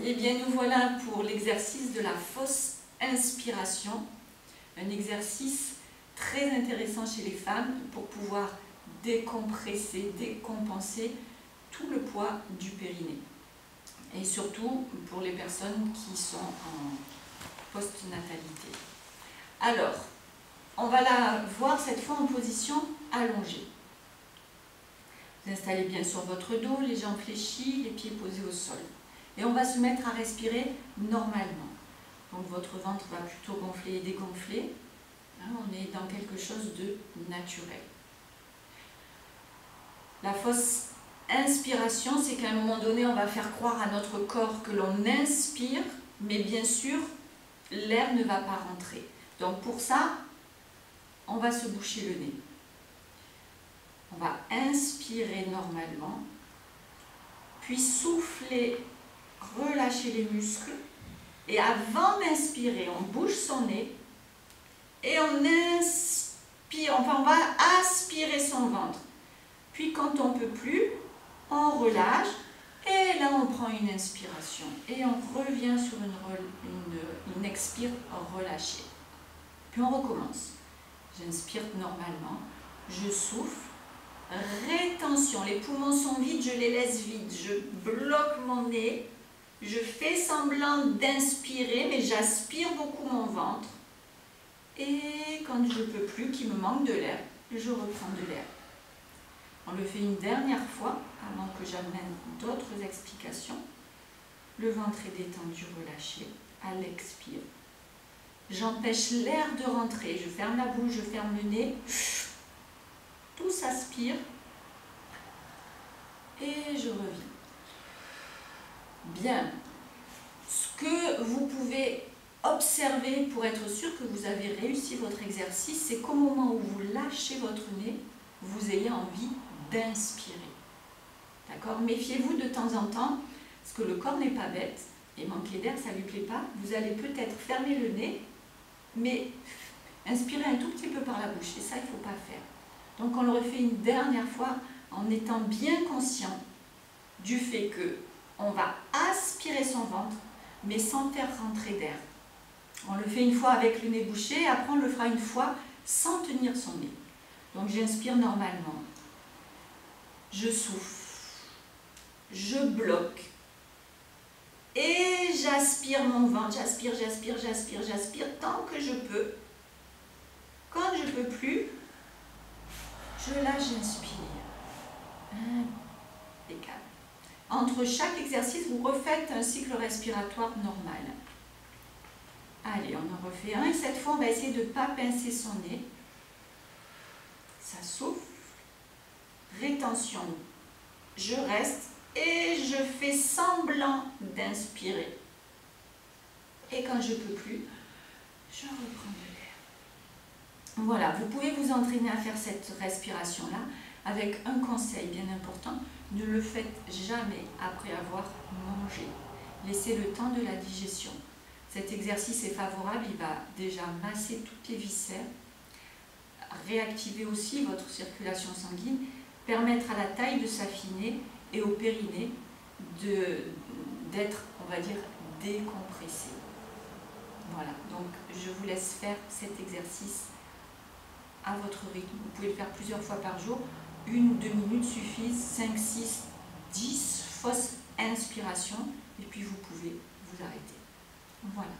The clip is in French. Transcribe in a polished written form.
Eh bien, nous voilà pour l'exercice de la fausse inspiration. Un exercice très intéressant chez les femmes pour pouvoir décompresser, décompenser tout le poids du périnée. Et surtout pour les personnes qui sont en post-natalité. Alors, on va la voir cette fois en position allongée. Vous installez bien sur votre dos, les jambes fléchies, les pieds posés au sol. Et on va se mettre à respirer normalement. Donc votre ventre va plutôt gonfler et dégonfler. On est dans quelque chose de naturel. La fausse inspiration, c'est qu'à un moment donné, on va faire croire à notre corps que l'on inspire, mais bien sûr, l'air ne va pas rentrer. Donc pour ça, on va se boucher le nez. On va inspirer normalement, puis souffler, relâcher les muscles. Et avant d'inspirer, on bouge son nez et on inspire, enfin on va aspirer son ventre. Puis quand on ne peut plus, on relâche et là on prend une inspiration et on revient sur une expire relâchée. Puis on recommence. J'inspire normalement, je souffle, rétention, les poumons sont vides, je les laisse vides, je bloque mon nez, je fais semblant d'inspirer mais j'aspire beaucoup mon ventre et quand je ne peux plus, qu'il me manque de l'air, je reprends de l'air. On le fait une dernière fois avant que j'amène d'autres explications. Le ventre est détendu, relâché, à l'expire. J'empêche l'air de rentrer, je ferme la bouche, je ferme le nez, tout s'aspire et je reviens. Bien, ce que vous pouvez observer pour être sûr que vous avez réussi votre exercice, c'est qu'au moment où vous lâchez votre nez, vous ayez envie d'inspirer. D'accord? Méfiez-vous de temps en temps, parce que le corps n'est pas bête, et manquer d'air, ça ne lui plaît pas. Vous allez peut-être fermer le nez, mais inspirer un tout petit peu par la bouche, et ça, il ne faut pas faire. Donc on le refait une dernière fois en étant bien conscient du fait que on va aspirer son ventre, mais sans faire rentrer d'air. On le fait une fois avec le nez bouché, après on le fera une fois sans tenir son nez. Donc j'inspire normalement, je souffle, je bloque et j'aspire mon ventre, j'aspire, j'aspire, j'aspire, j'aspire tant que je peux. Quand je ne peux plus, je lâche, j'inspire. Impeccable. Entre chaque exercice, vous refaites un cycle respiratoire normal. Allez, on en refait un et cette fois, on va essayer de ne pas pincer son nez. Ça souffle, rétention, je reste et je fais semblant d'inspirer. Et quand je ne peux plus, je reprends de l'air. Voilà, vous pouvez vous entraîner à faire cette respiration-là avec un conseil bien important, ne le faites jamais après avoir mangé. Laissez le temps de la digestion. Cet exercice est favorable, il va déjà masser toutes les viscères, réactiver aussi votre circulation sanguine, permettre à la taille de s'affiner et au périnée d'être, on va dire, décompressé. Voilà, donc je vous laisse faire cet exercice à votre rythme. Vous pouvez le faire plusieurs fois par jour. 1-2 minutes suffisent, 5, 6, 10 fausses inspirations et puis vous pouvez vous arrêter. Voilà.